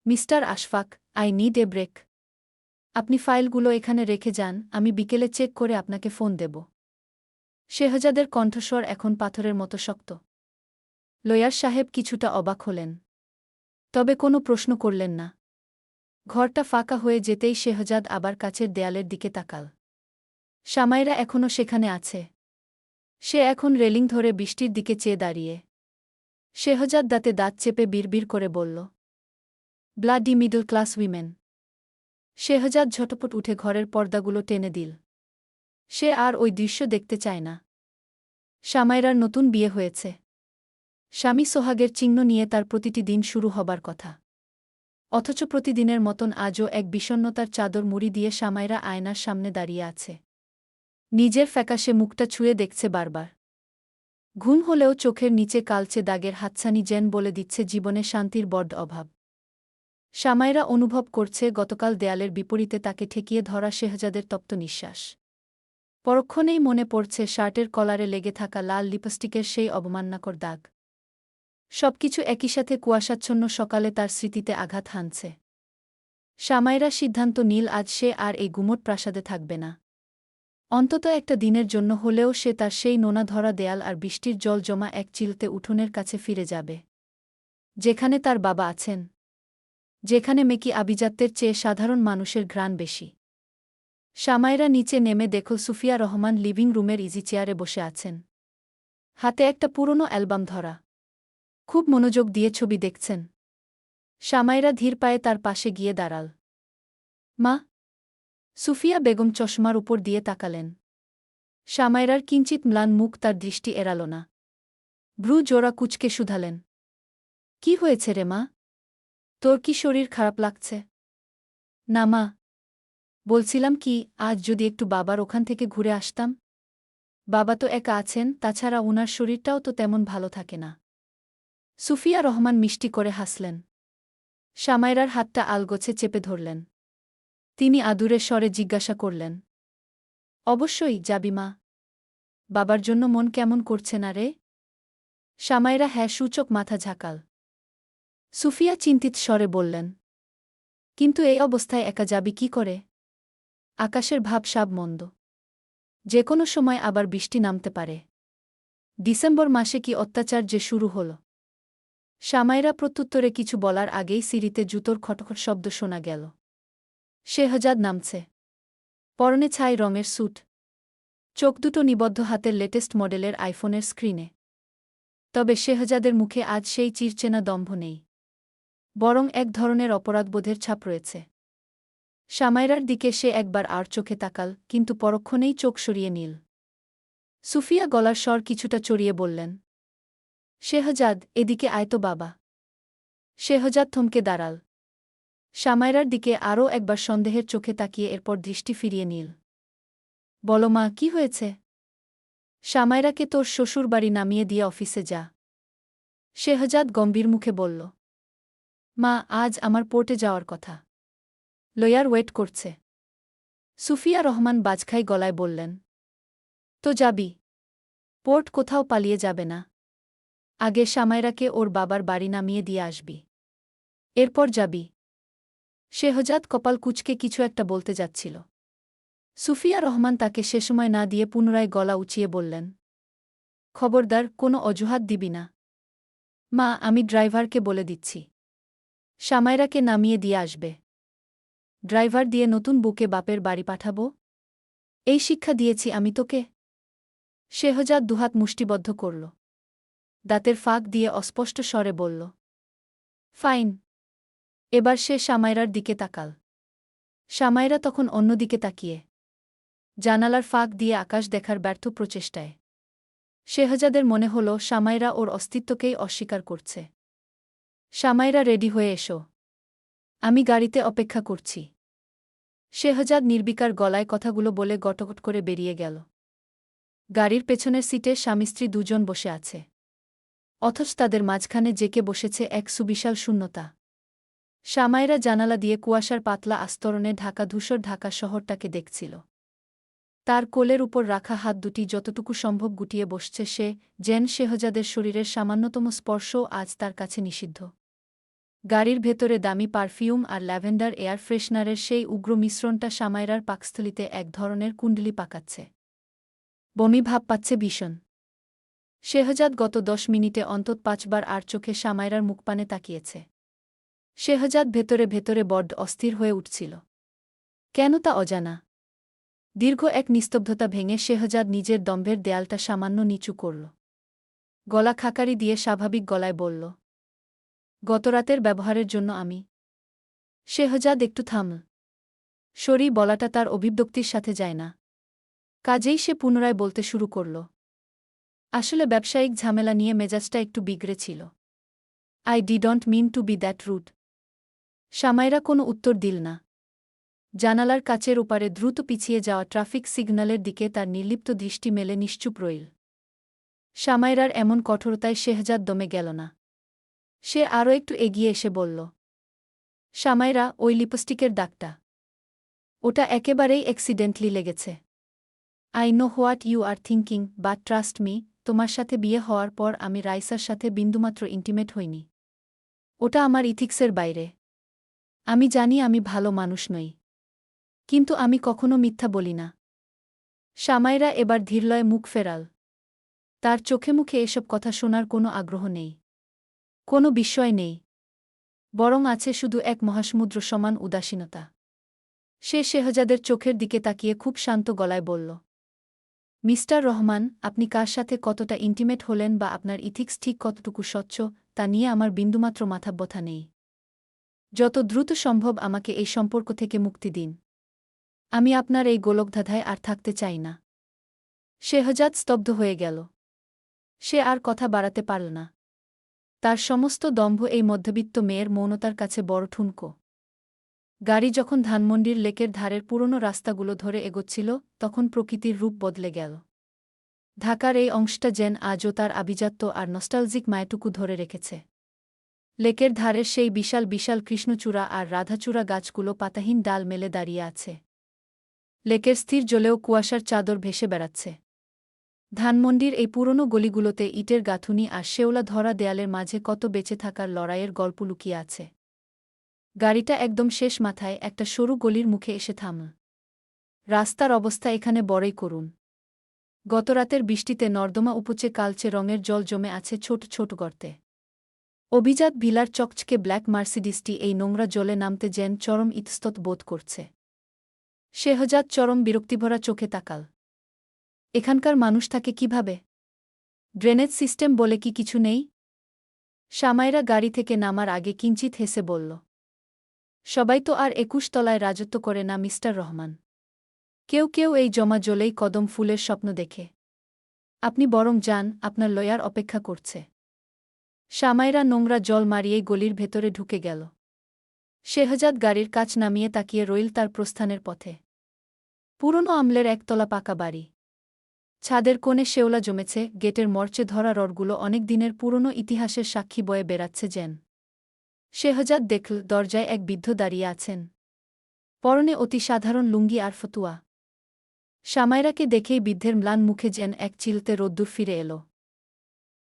A: Mister Ashfaq, I need a break. আপনি ফাইলগুলো এখানে রেখে যান, আমি বিকেলে চেক করে আপনাকে ফোন দেব। শেহজাদের কণ্ঠস্বর এখন পাথরের মতো শক্ত। লয়ার সাহেব কিছুটা অবাক হলেন, তবে কোনো প্রশ্ন করলেন না। ঘরটা ফাঁকা হয়ে যেতেই শেহজাদ আবার কাছের দেয়ালের দিকে তাকাল। সামাইরা এখনও সেখানে আছে। সে এখন রেলিং ধরে বৃষ্টির দিকে চেয়ে দাঁড়িয়ে। শেহজাদ দাঁতে দাঁত চেপে বিড়বিড় করে বলল, bloody middle class women. Shehzad ঝটপট উঠে ঘরের পর্দাগুলো টেনে দিল। সে আর ওই দৃশ্য দেখতে চায় না। সামাইরার নতুন বিয়ে হয়েছে। স্বামী সোহাগের চিহ্ন নিয়ে তার প্রতিটি দিন শুরু হবার কথা। অথচ প্রতিদিনের মতন আজও এক বিষণ্ণতার চাদর মুড়ি দিয়ে সামাইরা আয়নার সামনে দাঁড়িয়ে আছে। নিজের ফ্যাকাশে মুখটা ছুঁয়ে দেখছে বারবার। ঘুম হলেও চোখের নিচে কালচে দাগের হাতছানি যেন বলে দিচ্ছে জীবনে শান্তির বড্ড অভাব। সামাইরা অনুভব করছে গতকাল দেয়ালের বিপরীতে তাকে ঠেকিয়ে ধরা শেহজাদের তপ্ত নিঃশ্বাস। পরক্ষণেই মনে পড়ছে শার্টের কলারে লেগে থাকা লাল লিপস্টিকের সেই অবমাননাকর দাগ। সবকিছু একই সাথে কুয়াশাচ্ছন্ন সকালে তার স্মৃতিতে আঘাত হানছে। সামাইরা সিদ্ধান্ত নীল আজ সে আর এই গুমট প্রাসাদে থাকবে না। অন্তত একটা দিনের জন্য হলেও সে তার সেই নোনা ধরা দেয়াল আর বৃষ্টির জল জমা এক চিলতে উঠোনের কাছে ফিরে যাবে, যেখানে তার বাবা আছেন, যেখানে মেকি আভিজাত্যের চেয়ে সাধারণ মানুষের ঘ্রাণ বেশি। সামাইরা নিচে নেমে দেখল সুফিয়া রহমান লিভিং রুমের ইজি চেয়ারে বসে আছেন, হাতে একটা পুরনো অ্যালবাম ধরা। খুব মনোযোগ দিয়ে ছবি দেখছেন। সামাইরা ধীর পায়ে তার পাশে গিয়ে দাঁড়াল। মা। সুফিয়া বেগম চশমার উপর দিয়ে তাকালেন। সামাইরার কিঞ্চিত ম্লান মুখ তার দৃষ্টি এড়াল না। ভ্রু জোড়া কুঁচকে শুধালেন, কি হয়েছে রে মা? তোর কি শরীর খারাপ লাগছে? না মা, বলছিলাম কি, আজ যদি একটু বাবার ওখান থেকে ঘুরে আসতাম। বাবা তো একা আছেন, তাছাড়া উনার শরীরটাও তো তেমন ভালো থাকে না। সুফিয়া রহমান মিষ্টি করে হাসলেন। সামাইরার হাতটা আলগোছে চেপে ধরলেন। তিনি আদুরে স্বরে জিজ্ঞাসা করলেন, অবশ্যই যাবি মা। বাবার জন্য মন কেমন করছে না রে? সামাইরা হ্যাঁ সূচক মাথা ঝাঁকাল। সুফিয়া চিন্তিত স্বরে বললেন, কিন্তু এই অবস্থায় একা যাবি কি করে? আকাশের ভাব সাব মন্দ, যে কোনো সময় আবার বৃষ্টি নামতে পারে। ডিসেম্বর মাসে কি অত্যাচার যে শুরু হল। সামাইরা প্রত্যুত্তরে কিছু বলার আগেই সিঁড়িতে জুতোর খটখট শব্দ শোনা গেল। শেহজাদ নামছে। পরনে ছাই রঙের স্যুট, চোখ দুটো নিবদ্ধ হাতের লেটেস্ট মডেলের আইফোনের স্ক্রিনে। তবে শেহজাদের মুখে আজ সেই চিরচেনা দম্ভ নেই, বরং এক ধরনের অপরাধবোধের ছাপ রয়েছে। সামাইরার দিকে সে একবার আর চোখে তাকাল, কিন্তু পরক্ষণেই চোখ সরিয়ে নিল। সুফিয়া গলার স্বর কিছুটা চড়িয়ে বললেন, শেহজাদ, এদিকে আয় তো বাবা। শেহজাদ থমকে দাঁড়াল। সামাইরার দিকে আরও একবার সন্দেহের চোখে তাকিয়ে এরপর দৃষ্টি ফিরিয়ে নিল। বলো মা, কি হয়েছে? সামাইরাকে তোর শ্বশুর বাড়ি নামিয়ে দিয়ে অফিসে যা। শেহজাদ গম্ভীর মুখে বলল, মা, আজ আমার পোর্টে যাওয়ার কথা। লয়ার ওয়েট করছে। সুফিয়া রহমান বাজখাই গলায় বললেন, তো যাবি। পোর্ট কোথাও পালিয়ে যাবে না। আগে সামাইরাকে ওর বাবার বাড়ি নামিয়ে দিয়ে আসবি, এরপর যাবি। শেহজাদ কপাল কুঁচকে কিছু একটা বলতে যাচ্ছিল। সুফিয়া রহমান তাকে সে সময় না দিয়ে পুনরায় গলা উঁচিয়ে বললেন, খবরদার, কোনো অজুহাত দিবি না। মা, আমি ড্রাইভারকে বলে দিচ্ছি, সামাইরাকে নামিয়ে দিয়ে আসবে। ড্রাইভার দিয়ে নতুন বুকে বাপের বাড়ি পাঠাব? এই শিক্ষা দিয়েছি আমি তোকে? শেহজাদ দুহাত মুষ্টিবদ্ধ করল। দাঁতের ফাঁক দিয়ে অস্পষ্ট স্বরে বলল, ফাইন। এবার সে সামাইরার দিকে তাকাল। সামাইরা তখন অন্যদিকে তাকিয়ে, জানালার ফাঁক দিয়ে আকাশ দেখার ব্যর্থ প্রচেষ্টায়। শেহজাদের মনে হল সামাইরা ওর অস্তিত্বকেই অস্বীকার করছে। সামাইরা, রেডি হয়ে এসো, আমি গাড়িতে অপেক্ষা করছি। শেহজাদ নির্বিকার গলায় কথাগুলো বলে গটগট করে বেরিয়ে গেল। গাড়ির পেছনের সিটে স্বামী-স্ত্রী দুজন বসে আছে, অথচ তাদের মাঝখানে জেকে বসেছে এক সুবিশাল শূন্যতা। সামাইরা জানালা দিয়ে কুয়াশার পাতলা আস্তরণে ঢাকা ধূসর ঢাকা শহরটাকে দেখছিল। তার কোলের উপর রাখা হাত দুটি যতটুকু সম্ভব গুটিয়ে বসছে সে, যেন শেহজাদের শরীরের সামান্যতম স্পর্শও আজ তার কাছে নিষিদ্ধ। গাড়ির ভেতরে দামি পারফিউম আর ল্যাভেন্ডার এয়ার ফ্রেশনারের সেই উগ্র মিশ্রণটা সামাইরার পাকস্থলিতে এক ধরনের কুণ্ডলি পাকাচ্ছে। বমি ভাব পাচ্ছে ভীষণ। শেহজাদ গত 10 মিনিটে অন্তত 5 বার আর চোখে সামাইরার মুখপানে তাকিয়েছে। শেহজাদ ভেতরে ভেতরে বড্ড অস্থির হয়ে উঠছিল। কেন তা অজানা। দীর্ঘ এক নিস্তব্ধতা ভেঙে শেহজাদ নিজের দম্ভের দেয়ালটা সামান্য নিচু করল। গলা খাকারি দিয়ে স্বাভাবিক গলায় বলল, গতরাতের ব্যবহারের জন্য আমি। শেহজাদ একটু থামল। সরি বলাটা তার অভিব্যক্তির সাথে যায় না। কাজেই সে পুনরায় বলতে শুরু করল, আসলে ব্যবসায়িক ঝামেলা নিয়ে মেজাজটা একটু বিগড়ে ছিল। I didn't mean to be that rude. Samaira কোনো উত্তর দিল না। জানালার কাচের ওপারে দ্রুত পিছিয়ে যাওয়া ট্রাফিক সিগন্যালের দিকে তার নির্লিপ্ত দৃষ্টি মেলে নিশ্চুপ রইল। সামাইরার এমন কঠোরতায় শেহজাদ দমে গেল না। সে আরও একটু এগিয়ে এসে বলল, সামাইরা, ওই লিপস্টিকের দাগটা, ওটা একেবারেই অ্যাক্সিডেন্টলি লেগেছে। I know what you are thinking, but trust me, তোমার সাথে বিয়ে হওয়ার পর আমি রাইসার সাথে বিন্দুমাত্র ইন্টিমেট হইনি। ওটা আমার ইথিক্সের বাইরে। আমি জানি আমি ভালো মানুষ নই। কিন্তু আমি কখনো মিথ্যা বলি না। সামাইরা এবার ধীরলয়ে মুখ ফেরাল। তার চোখে মুখে এসব কথা শোনার কোনো আগ্রহ নেই। কোনো বিস্ময় নেই। বরং আছে শুধু এক মহাসমুদ্র সমান উদাসীনতা। সে শেহজাদের চোখের দিকে তাকিয়ে খুব শান্ত গলায় বলল, মিস্টার রহমান, আপনি কার সাথে কতটা ইন্টিমেট হলেন বা আপনার ইথিক্স ঠিক কতটুকু স্বচ্ছ, তা নিয়ে আমার বিন্দুমাত্র মাথাব্যথা নেই। যত দ্রুত সম্ভব আমাকে এই সম্পর্ক থেকে মুক্তি দিন। আমি আপনার এই গোলকধাঁধায় আর থাকতে চাই না। শেহজাদ স্তব্ধ হয়ে গেল। সে আর কথা বাড়াতে পারল না। তার সমস্ত দম্ভ এই মধ্যবিত্ত মেয়ের মৌনতার কাছে বড় ঠুনকো। গাড়ি যখন ধানমন্ডির লেকের ধারের পুরনো রাস্তাগুলো ধরে এগোচ্ছিল, তখন প্রকৃতির রূপ বদলে গেল। ঢাকার এই অংশটা যেন আজও তার আভিজাত্য আর নস্টালজিক মায়াটুকু ধরে রেখেছে। লেকের ধারের সেই বিশাল বিশাল কৃষ্ণচূড়া আর রাধাচূড়া গাছগুলো পাতাহীন ডাল মেলে দাঁড়িয়ে আছে। লেকের স্থির জলেও কুয়াশার চাদর ভেসে বেড়াচ্ছে। ধানমন্ডির এই পুরনো গলিগুলোতে ইটের গাঁথুনি আর শেওলা ধরা দেয়ালের মাঝে কত বেঁচে থাকার লড়াইয়ের গল্প লুকিয়ে আছে। গাড়িটা একদম শেষ মাথায় একটা সরু গলির মুখে এসে থামল। রাস্তার অবস্থা এখানে বড়ই করুণ। গতরাতের বৃষ্টিতে নর্দমা উপচে কালচে রঙের জল জমে আছে ছোট ছোট গর্তে। অভিজাত ভিলার চকচকে ব্ল্যাক মার্সিডিসটি এই নোংরা জলে নামতে যেন চরম ইতস্তত বোধ করছে। শেহজাদ চরম বিরক্তিভরা চোখে তাকাল। এখানকার মানুষ থাকে কিভাবে? ড্রেনেজ সিস্টেম বলে কি কিছু নেই? সামাইরা গাড়ি থেকে নামার আগে কিঞ্চিত হেসে বলল, সবাই তো আর ২১ তলায় রাজত্ব করে না মিস্টার রহমান। কেউ কেউ এই জমা জলেই কদম ফুলের স্বপ্ন দেখে। আপনি বরং যান, আপনার লয়ার অপেক্ষা করছে। সামাইরা নোংরা জল মারিয়েই গলির ভেতরে ঢুকে গেল। শেহজাদ গাড়ির কাচ নামিয়ে তাকিয়ে রইল তার প্রস্থানের পথে। পুরনো আমলের একতলা পাকা বাড়ি। ছাদের কোণে শেওলা জমেছে, গেটের মরচে ধরা রডগুলো অনেক দিনের পুরনো ইতিহাসের সাক্ষী বয়ে বেড়াচ্ছে যেন। শেহজাদ দেখল দরজায় এক বৃদ্ধ দাঁড়িয়ে আছেন। পরনে অতি সাধারণ লুঙ্গি আর ফতুয়া। সামাইরাকে দেখেই বৃদ্ধের ম্লান মুখে যেন এক চিলতে রোদ্দুর ফিরে এল।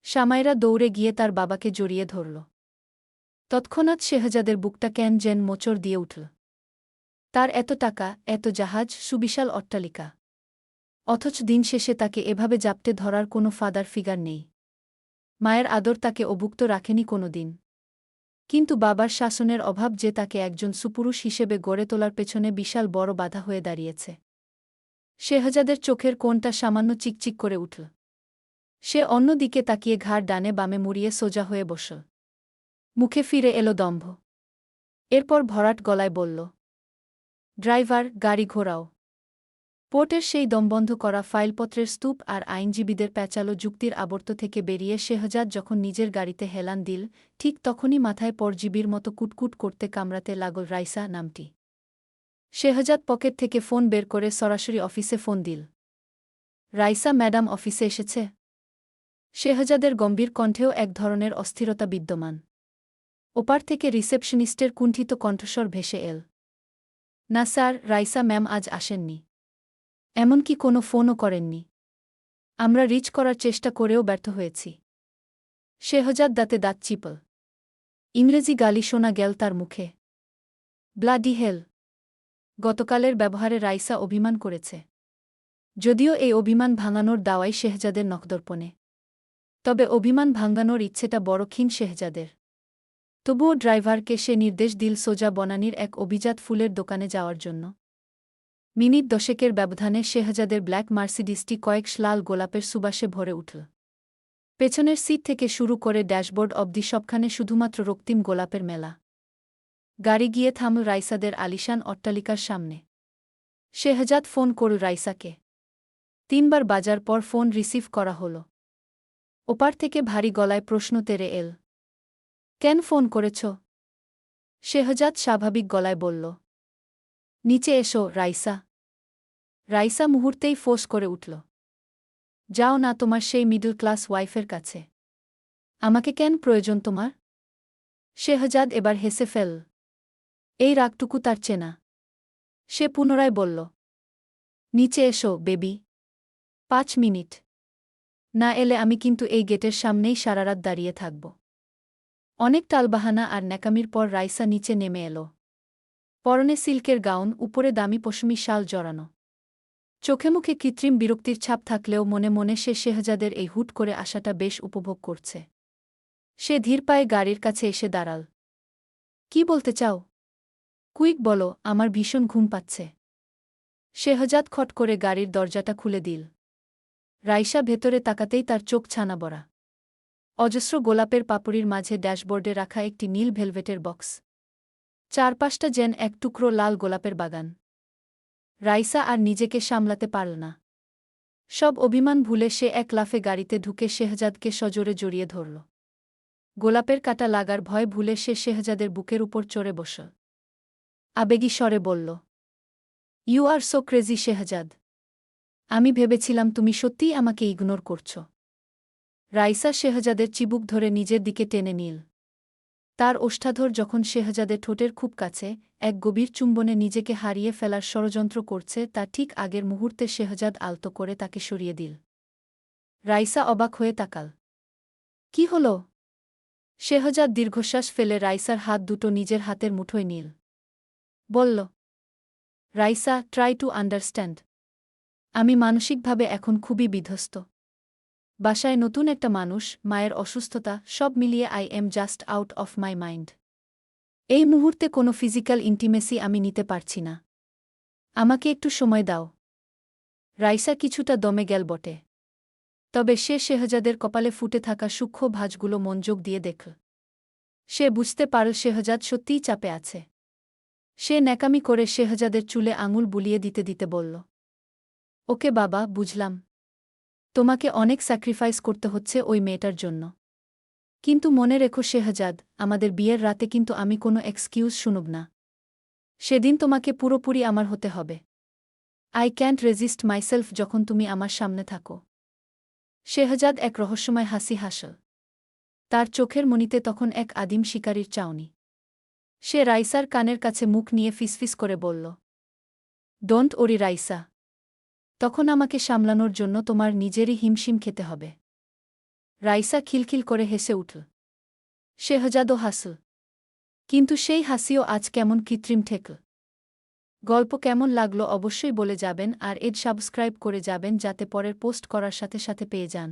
A: সামাইরা দৌড়ে গিয়ে তার বাবাকে জড়িয়ে ধরল। তৎক্ষণাৎ শেহজাদের বুকটা কেন যেন মোচড় দিয়ে উঠল। তার এত টাকা, এত জাহাজ, সুবিশাল অট্টালিকা। অথচ দিন শেষে তাকে এভাবে জাপটে ধরার কোনো ফাদার ফিগার নেই। মায়ের আদর তাকে অভুক্ত রাখেনি কোনো দিন। কিন্তু বাবার শাসনের অভাব যে তাকে একজন সুপুরুষ হিসেবে গড়ে তোলার পেছনে বিশাল বড় বাধা হয়ে দাঁড়িয়েছে। শেহজাদের চোখের কোণটা সামান্য চিকচিক করে উঠল। সে অন্য দিকে তাকিয়ে ঘাড় ডানে বামে মুড়িয়ে সোজা হয়ে বসল। মুখে ফিরে এলো দম্ভ। এরপর ভরাট গলায় বলল, ড্রাইভার, গাড়ি ঘোরাও। পোর্টের সেই দমবন্ধ করা ফাইলপত্রের স্তূপ আর আইনজীবীদের প্যাঁচালো যুক্তির আবর্ত থেকে বেরিয়ে শেহজাদ যখন নিজের গাড়িতে হেলান দিল, ঠিক তখনই মাথায় পরজীবীর মতো কুটকুট করতে কামড়াতে লাগল রাইসা নামটি। শেহজাদ পকেট থেকে ফোন বের করে সরাসরি অফিসে ফোন দিল। রাইসা ম্যাডাম অফিসে এসেছে? শেহজাদের গম্ভীর কণ্ঠেও এক ধরনের অস্থিরতা বিদ্যমান। ওপার থেকে রিসেপশনিস্টের কুণ্ঠিত কণ্ঠস্বর ভেসে এল, না স্যার, রাইসা ম্যাম আজ আসেননি। এমনকি কোনো ফোনও করেননি। আমরা রিচ করার চেষ্টা করেও ব্যর্থ হয়েছি। শেহজাদ দাঁতে দাঁত চিপল। ইংরেজি গালি শোনা গেল তার মুখে। ব্লাডি হেল! গতকালের ব্যবহারে রাইসা অভিমান করেছে। যদিও এই অভিমান ভাঙানোর দাওয়াই শেহজাদের নখদর্পণে। তবে অভিমান ভাঙানোর ইচ্ছেটা বড় ক্ষীণ শেহজাদের। তবুও ড্রাইভারকে সে নির্দেশ দিল সোজা বনানীর এক অভিজাত ফুলের দোকানে যাওয়ার জন্য। মিনিট দশেকের ব্যবধানে শেহজাদের ব্ল্যাক মার্সিডিসটি কয়েক লাল গোলাপের সুবাসে ভরে উঠল। পেছনের সিট থেকে শুরু করে ড্যাশবোর্ড অবধি সবখানে শুধুমাত্র রক্তিম গোলাপের মেলা। গাড়ি গিয়ে থামল রাইসাদের আলিশান অট্টালিকার সামনে। শেহজাদ ফোন করল রাইসাকে। ৩ বার বাজার পর ফোন রিসিভ করা হল। ওপার থেকে ভারী গলায় প্রশ্ন তেরে এল, কেন ফোন করেছ? শেহজাদ স্বাভাবিক গলায় বলল, নিচে এসো রাইসা। রাইসা মুহূর্তেই ফোঁস করে উঠল, যাও না তোমার সেই মিডল ক্লাস ওয়াইফের কাছে। আমাকে কেন প্রয়োজন তোমার? শেহজাদ এবার হেসে ফেল। এই রাগটুকু তার চেনা। সে পুনরায় বলল, নিচে এসো বেবি। ৫ মিনিট। না এলে আমি কিন্তু এই গেটের সামনেই সারারাত দাঁড়িয়ে থাকব। অনেক টালবাহানা আর ন্যাকামির পর রাইসা নিচে নেমে এলো। পরনে সিল্কের গাউন, উপরে দামি পশমি শাল জড়ানো। চোখে মুখে কৃত্রিম বিরক্তির ছাপ থাকলেও মনে মনে সে শেহজাদের এই হুট করে আসাটা বেশ উপভোগ করছে। সে ধীর পায়ে গাড়ির কাছে এসে দাঁড়াল। কি বলতে চাও? কুইক বলো, আমার ভীষণ ঘুম পাচ্ছে। শেহজাদ খট করে গাড়ির দরজাটা খুলে দিল। রাইসা ভেতরে তাকাতেই তার চোখ ছানা বড়া। অজস্র গোলাপের পাপড়ির মাঝে ড্যাশবোর্ডে রাখা একটি নীল ভেলভেটের বক্স। চারপাশটা যেন এক টুকরো লাল গোলাপের বাগান। রাইসা আর নিজেকে সামলাতে পারল না। সব অভিমান ভুলে সে এক লাফে গাড়িতে ঢুকে শেহজাদকে সজোরে জড়িয়ে ধরল। গোলাপের কাঁটা লাগার ভয় ভুলে সে শেহজাদের বুকের উপর চড়ে বসল। আবেগী স্বরে বলল, you are so crazy Shehzad. আমি ভেবেছিলাম তুমি সত্যিই আমাকে ইগনোর করছ। রাইসা শেহজাদের চিবুক ধরে নিজের দিকে টেনে নিল। তার ওষ্ঠাধর যখন শেহজাদের ঠোঁটের খুব কাছে এক গভীর চুম্বনে নিজেকে হারিয়ে ফেলার ষড়যন্ত্র করছে, তা ঠিক আগের মুহূর্তে শেহজাদ আলতো করে তাকে সরিয়ে দিল। রাইসা অবাক হয়ে তাকাল। কি হল? শেহজাদ দীর্ঘশ্বাস ফেলে রাইসার হাত দুটো নিজের হাতের মুঠোয় নিল। বলল, রাইসা, ট্রাই টু আন্ডারস্ট্যান্ড। আমি মানসিকভাবে এখন খুবই বিধ্বস্ত। বাসায় নতুন একটা মানুষ, মায়ের অসুস্থতা, সব মিলিয়ে I am just out of my mind. এই মুহূর্তে কোনো ফিজিক্যাল ইন্টিমেসি আমি নিতে পারছি না। আমাকে একটু সময় দাও। রাইসা কিছুটা দমে গেল বটে। তবে সে শেহজাদের কপালে ফুটে থাকা সূক্ষ্ম ভাঁজগুলো মনোযোগ দিয়ে দেখল। সে বুঝতে পারল শেহজাদ সত্যিই চাপে আছে। সে ন্যাকামি করে শেহজাদের চুলে আঙুল বুলিয়ে দিতে দিতে বলল, ওকে বাবা, বুঝলাম। তোমাকে অনেক স্যাক্রিফাইস করতে হচ্ছে ওই মেয়েটার জন্য। কিন্তু মনে রেখো শেহজাদ, আমাদের বিয়ের রাতে কিন্তু আমি কোনো এক্সকিউজ শুনব না। সেদিন তোমাকে পুরোপুরি আমার হতে হবে। আই ক্যান্ট রেজিস্ট মাইসেলফ যখন তুমি আমার সামনে থাকো। শেহজাদ এক রহস্যময় হাসি হাসল। তার চোখের মণিতে তখন এক আদিম শিকারীর চাউনি। সে রাইসার কানের কাছে মুখ নিয়ে ফিসফিস করে বলল, ডোন্ট ওরি রাইসা। তখন আমাকে সামলানোর জন্য তোমার নিজেরই হিমশিম খেতে হবে। রাইসা খিলখিল করে হেসে উঠল। শেহজাদও হাসল। কিন্তু সেই হাসিও আজ কেমন কৃত্রিম ঠেকল। গল্প কেমন লাগলো অবশ্যই বলে যাবেন আর সাবস্ক্রাইব করে যাবেন যাতে পরের পোস্ট করার সাথে সাথে পেয়ে যান।